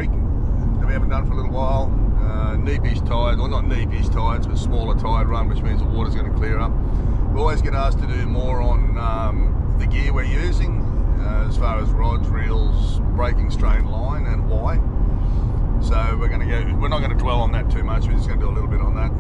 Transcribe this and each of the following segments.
creek that we haven't done for a little while. Knee-bish tides, or not knee-bish tides, but smaller tide run, which means the water's going to clear up. We always get asked to do more on the gear we're using, as far as rods, reels, breaking strain line, and why. So we're not going to dwell on that too much. We're just going to do a little bit on that.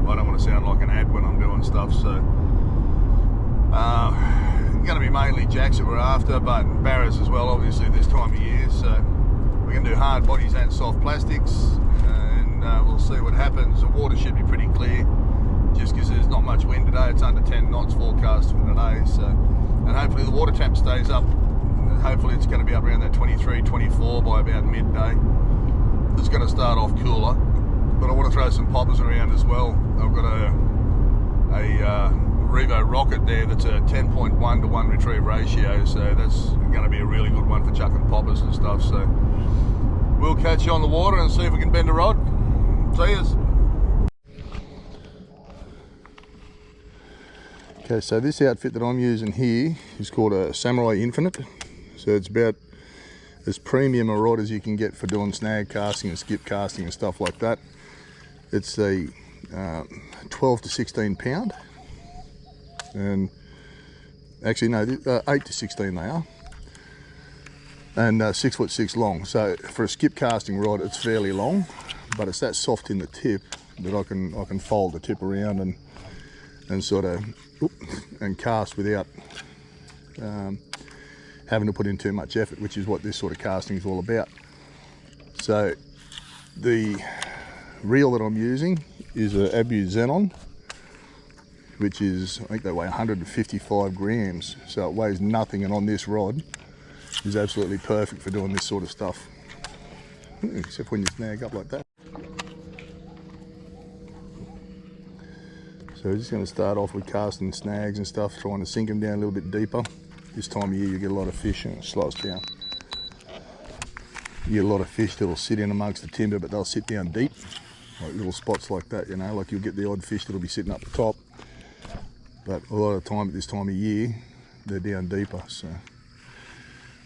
I don't want to sound like an ad when I'm doing stuff, so going to be mainly jacks that we're after, but barras as well, obviously, this time of year. So we're going to do hard bodies and soft plastics, and we'll see what happens. The water should be pretty clear, just because there's not much wind today. It's under 10 knots forecast for today, so, and hopefully the water temp stays up. Hopefully it's going to be up around that 23, 24 by about midday. It's going to start off cooler, but I want to throw some poppers around as well. I've got a Revo rocket there that's a 10.1 to 1 retrieve ratio, so that's going to be a really good one for chucking poppers and stuff. So we'll catch you on the water and see if we can bend a rod. See us. Okay, so this outfit that I'm using here is called a Samurai Infinite. So it's about as premium a rod as you can get for doing snag casting and skip casting and stuff like that. It's a 12 to 16 pound, and actually no, 8 to 16 they are, and 6'6" long. So for a skip casting rod, it's fairly long, but it's that soft in the tip that I can fold the tip around and sort of and cast without having to put in too much effort, which is what this sort of casting is all about. So the reel that I'm using is a Abu Xenon, which is, I think they weigh 155 grams, so it weighs nothing, and on this rod is absolutely perfect for doing this sort of stuff, except when you snag up like that. So we're just going to start off with casting snags and stuff, trying to sink them down a little bit deeper. This time of year you get a lot of fish and it slows down. You get a lot of fish that'll sit in amongst the timber, but they'll sit down deep, like little spots like that, you know, like you'll get the odd fish that'll be sitting up the top, but a lot of the time at this time of year they're down deeper. So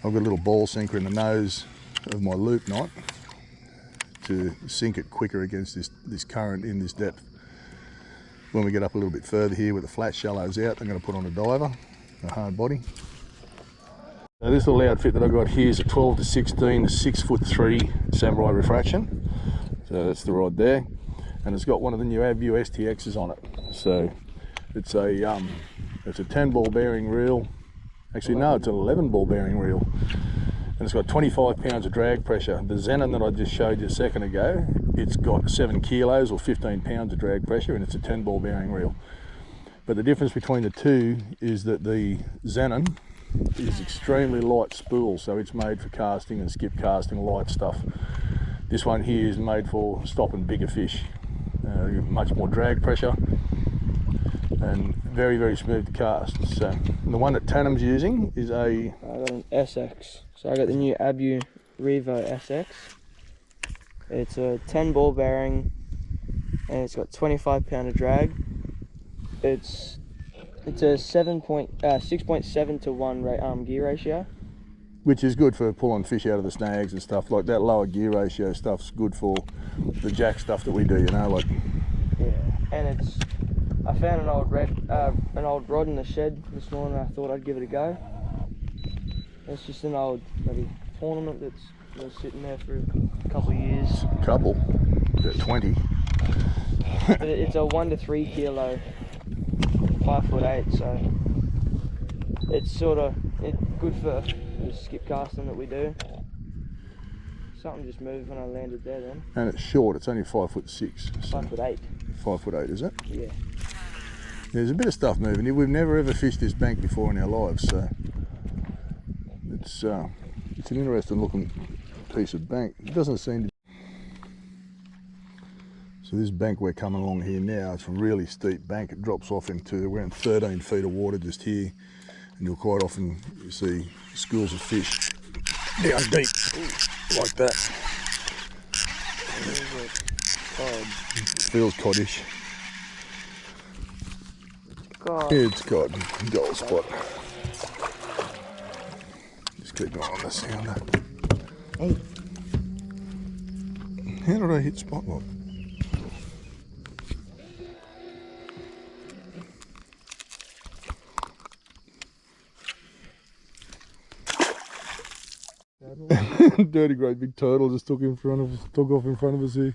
I've got a little ball sinker in the nose of my loop knot to sink it quicker against this current in this depth. When we get up a little bit further here with the flat shallows out, I'm going to put on a diver, a hard body. Now this little outfit that I got here is a 12 to 16 to 6'3" Samurai refraction. So that's the rod there, and it's got one of the new Abu STXs on it. So it's a 10 ball bearing reel. Actually no, it's an 11 ball bearing reel, and it's got 25 pounds of drag pressure. The Xenon that I just showed you a second ago, it's got 7 kilos or 15 pounds of drag pressure, and it's a 10 ball bearing reel. But the difference between the two is that the Xenon is extremely light spool, so it's made for casting and skip casting light stuff. This one here is made for stopping bigger fish. Much more drag pressure and very, very smooth to cast. So the one that Tannum's using is I got an SX. So I got the new Abu Revo SX. It's a 10 ball bearing and it's got 25 pound of drag. It's a 6.7 to 1 gear ratio, which is good for pulling fish out of the snags and stuff like that. Lower gear ratio stuff's good for the jack stuff that we do, you know, like. Yeah, and I found an old rod in the shed this morning. I thought I'd give it a go. It's just an old maybe tournament that's been sitting there for a couple of years. Couple? Yeah, 20. But it's a 1 to 3 kilo, 5'8", so it's good for the skip casting that we do. Something just moved when I landed there then. And it's short, it's only 5'6". So 5'8". 5'8", is it? Yeah. There's a bit of stuff moving here. We've never ever fished this bank before in our lives, so it's an interesting looking piece of bank. It doesn't seem to. So this bank we're coming along here now, it's a really steep bank. It drops off into around 13 feet of water just here, and you'll quite often see schools of fish down deep like that. It feels coddish. God. It's cod, gold spot. Just keep going on the sounder. Hey. How did I hit spotlight? Dirty great big turtle just took off in front of us here.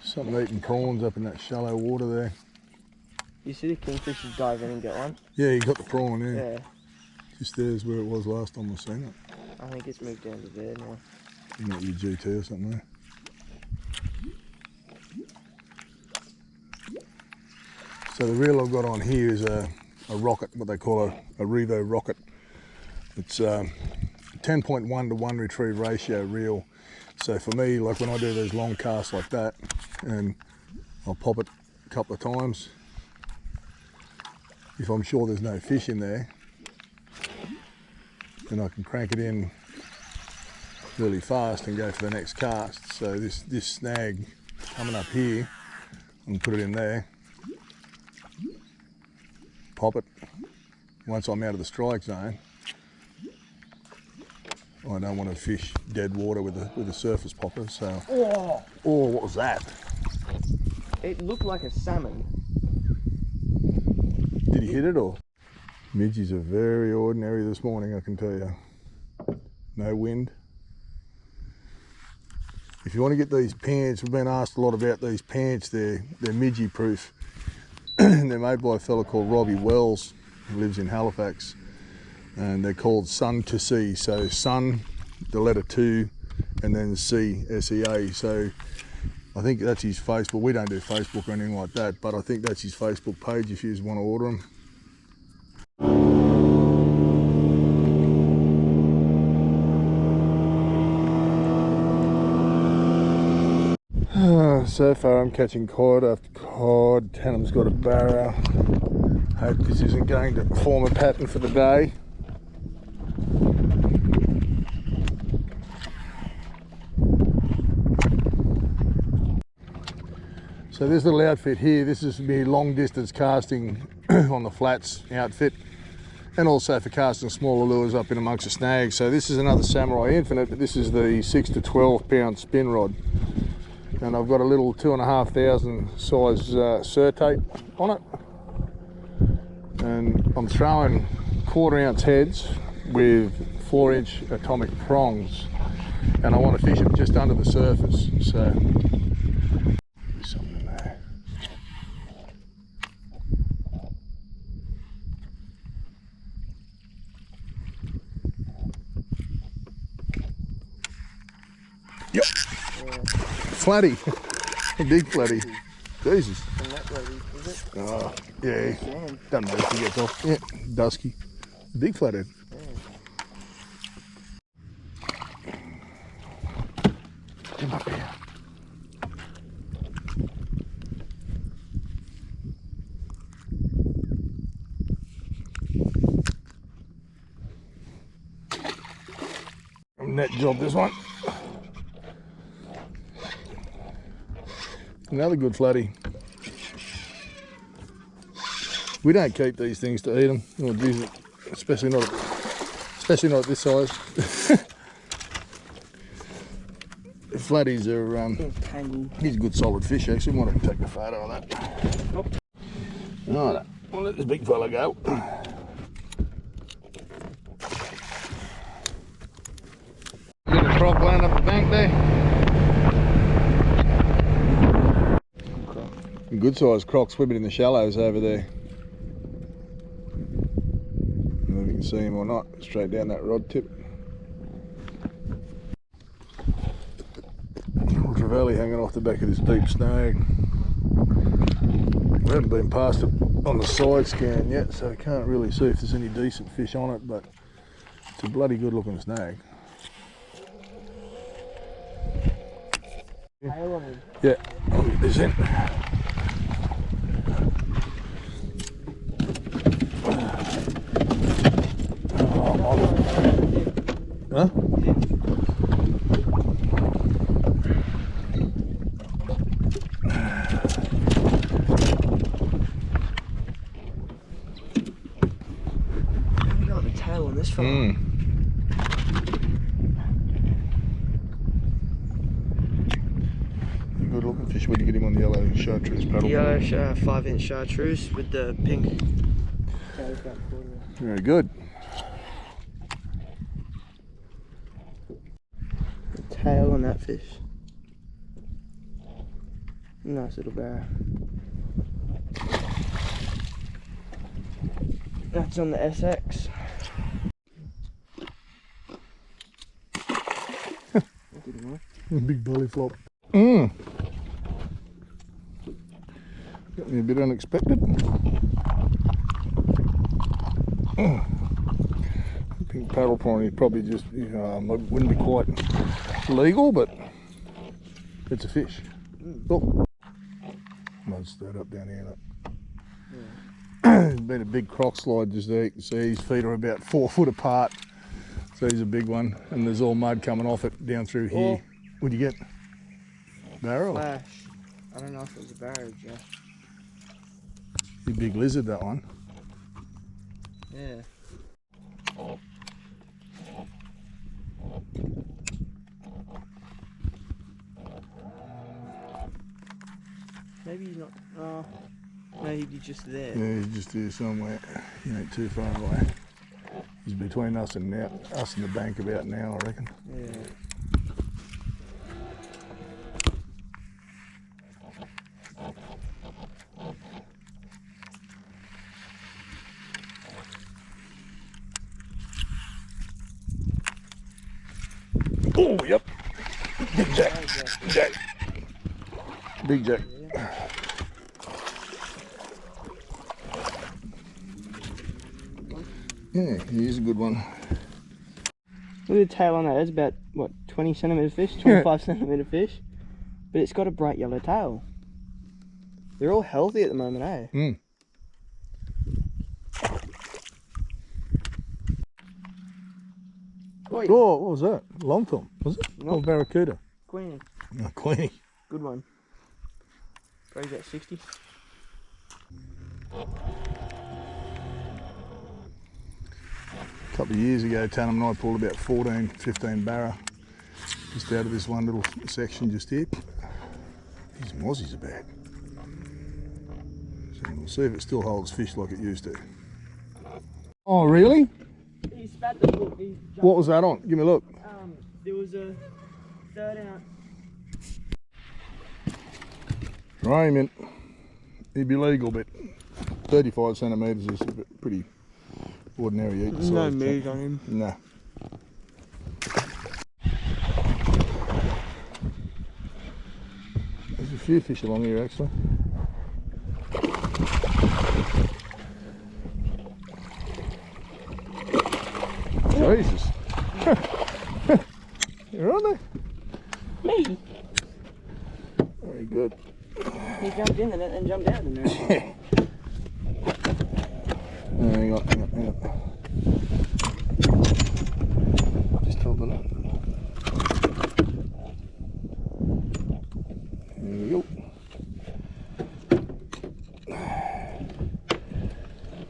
Something eating prawns up in that shallow water there. You see the kingfishers dive in and get one? Yeah, you got the prawn, yeah. Yeah. Just there's where it was last time I seen it. I think it's moved down to there now. You got your GT or something there. So the reel I've got on here is a rocket, what they call a Revo rocket. It's 10.1 to 1 retrieve ratio reel. So for me, like when I do these long casts like that, and I'll pop it a couple of times, if I'm sure there's no fish in there, then I can crank it in really fast and go for the next cast. So this snag coming up here, I can put it in there, pop it. Once I'm out of the strike zone, I don't want to fish dead water with a surface popper. So, oh, what was that? It looked like a salmon. Did he hit it or? Midgies are very ordinary this morning, I can tell you. No wind. If you want to get these pants, we've been asked a lot about these pants. They're midgie proof. They're made by a fellow called Robbie Wells, who lives in Halifax, and they're called Sun to Sea. So sun, the letter 2, and then C, S-E-A. So I think that's his Facebook. We don't do Facebook or anything like that, but I think that's his Facebook page if you just want to order them. So far I'm catching cod after cod. Tannum's got a barra. Hope this isn't going to form a pattern for the day. So this little outfit here, this is me long distance casting on the flats outfit, and also for casting smaller lures up in amongst the snags. So this is another Samurai Infinite, but this is the 6 to 12 pound spin rod. And I've got a little 2,500 size surtate on it, and I'm throwing 1/4 ounce heads with 4-inch atomic prongs, and I want to fish it just under the surface. So something there. Yep. Flatty, a big flatty. Jesus. And that lady, is it? Oh, yeah. Doesn't matter if he gets off. Yeah, dusky. Big flathead. Yeah. Come up here. Net job this one. Another good flatty. We don't keep these things to eat them, especially not at this size. Flatties are he's a good solid fish actually. Might even take a photo of that. Right, we'll let this big fella go. Get a croc land up the bank there. Good sized croc swimming in the shallows over there. I don't know if you can see him or not, straight down that rod tip. Little trevally hanging off the back of this deep snag. We haven't been past it on the side scan yet, so we can't really see if there's any decent fish on it, but it's a bloody good looking snag. Yeah, I'll get this in. Huh? tail on this fella. Good looking fish. Where'd you get him on the yellow chartreuse paddle? The yellow 5-inch chartreuse with the pink. Very good. The tail on that fish. Nice little barra. That's on the SX. Big belly flop. Got me a bit unexpected. Pink paddle prawn is probably just, wouldn't be quite legal, but it's a fish. Oh. Might stir up down here. There's been a big croc slide just there. You can see his feet are about 4 foot apart. So he's a big one, and there's all mud coming off it down through here. What'd you get? Barra? Flash. I don't know if it was a barra, Jeff. A big lizard, that one. Yeah. Maybe he's not. Oh, maybe he's just there. Yeah, he's just here somewhere. He ain't too far away. He's between us and the bank about now, I reckon. Yeah. Oh, yep. Big jack. Jack. Big jack. Yeah, he is a good one. Look at the tail on that. That's about, what, 20 centimetre fish? 25 centimetre fish? But it's got a bright yellow tail. They're all healthy at the moment, eh? Wait. Oh, what was that? Long tom, was it? No. Oh, barracuda. Queenie. No, Queenie. Good one. Probably about 60. A couple of years ago, Tanner and I pulled about 14, 15 barra just out of this one little section just here. These mozzies are bad. So we'll see if it still holds fish like it used to. Oh, really? He spat the hook. What was that on? Give me a look. There was a 3rd ounce. Right, mint. He'd be legal, but 35 centimetres is a pretty ordinary eating size. No meat on him. No. There's a few fish along here actually. Jesus. You're on there? Me? Very good. He jumped in and jumped out in there. Hang on. Just holding it. There we go.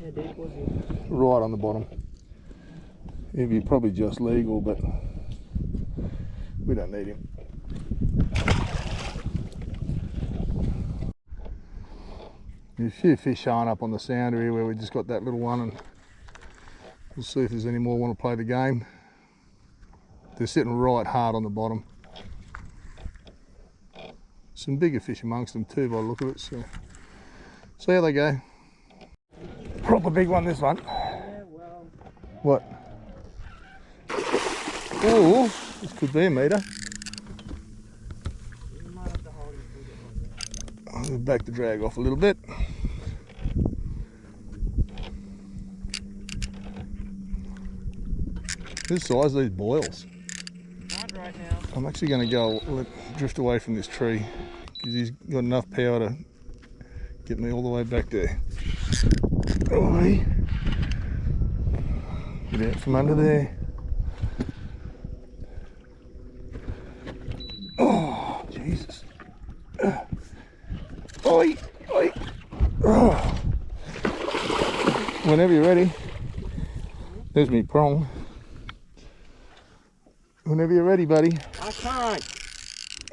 How deep was he? Right on the bottom. He'd be probably just legal, but we don't need him. There's a few fish showing up on the sounder here where we just got that little one, and we'll see if there's any more want to play the game. They're sitting right hard on the bottom. Some bigger fish amongst them too by the look of it, so see how they go. Proper big one, this one. Yeah, well. What? Oh, this could be a metre. You might have to hold him for a bit longer. I'll back the drag off a little bit. This size, these boils. Hard right now. I'm actually going to go drift away from this tree because he's got enough power to get me all the way back there. Oh, get out from under there. Oh, Jesus. Oi, oi. Oh. Whenever you're ready. There's me prong. Whenever you're ready, buddy. I can't.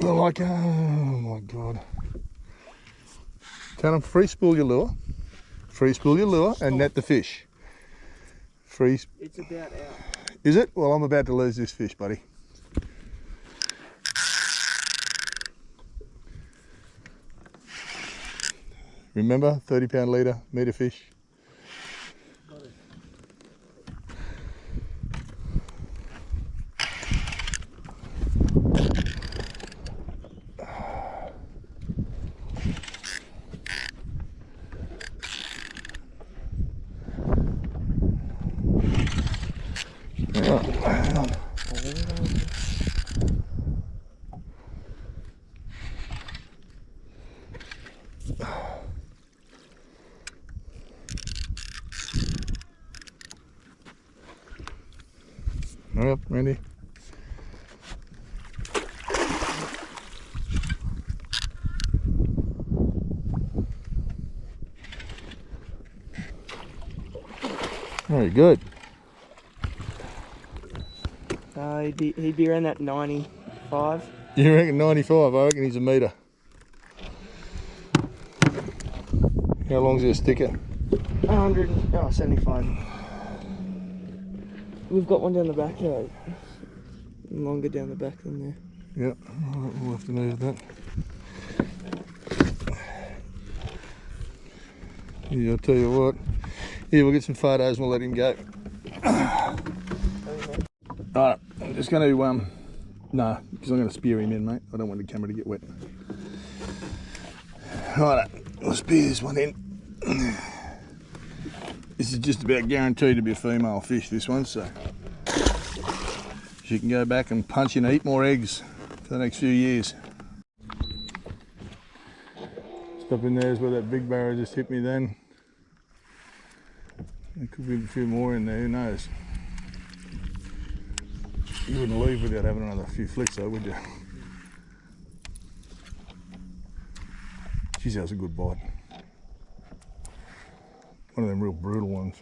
Well, like, oh my God. Tell them free spool your lure. Free spool your lure and net the fish. It's about out. Is it? Well, I'm about to lose this fish, buddy. Remember, 30-pound leader, meter fish. Got it. Hang on. Hurry up, Randy. Very good. He'd be around that 95. You reckon 95? I reckon he's a metre. How long's your sticker? 75. We've got one down the back though. Longer down the back than there. Yep, right, we'll have to move that. Yeah, I'll tell you what. Here, we'll get some photos and we'll let him go. Alright, I'm just going to, no, because I'm going to spear him in, mate. I don't want the camera to get wet. Alright, we'll spear this one in. This is just about guaranteed to be a female fish, this one, so she can go back and punch in and eat more eggs for the next few years. Stop in there is where that big barrow just hit me then. There could be a few more in there, who knows? You wouldn't leave without having another few flicks though, would you? Geez, that was a good bite. One of them real brutal ones.